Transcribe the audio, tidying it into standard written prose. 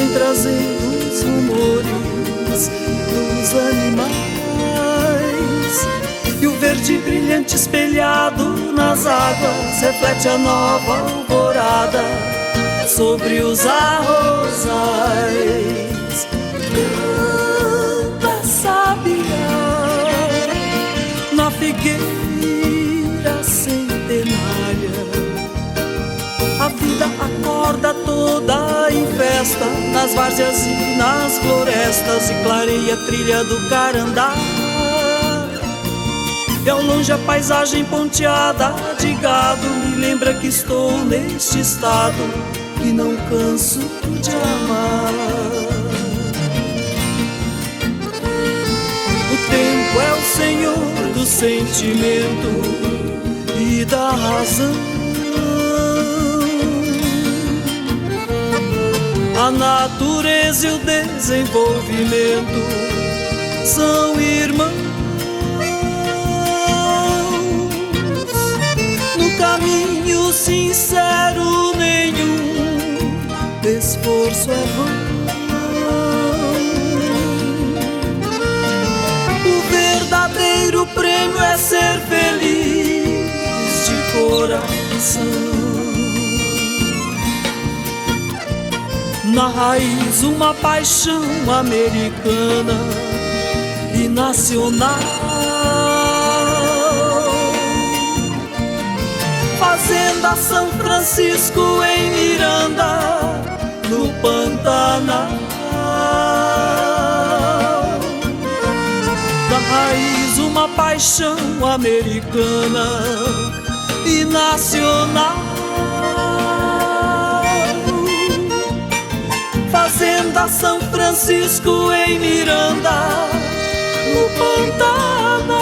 vem trazendo os rumores dos animais, e o verde brilhante espelhado nas águas reflete a nova alvorada sobre os arrozais. Canta, sabiá, na figueira centenária, a vida acorda toda em festa, nas várzeas e nas florestas, e clareia a trilha do Carandá. E ao longe a paisagem ponteada de gado me lembra que estou neste estado que não canso de amar. O tempo é o senhor do sentimento e da razão. A natureza e o desenvolvimento são irmãos. No caminho sincero nenhum esforço é vão. O verdadeiro prêmio é ser feliz de coração. Na raiz uma paixão americana e nacional, Fazenda São Francisco em Miranda, no Pantanal. Da raiz uma paixão americana e nacional, Fazenda São Francisco em Miranda, no Pantanal.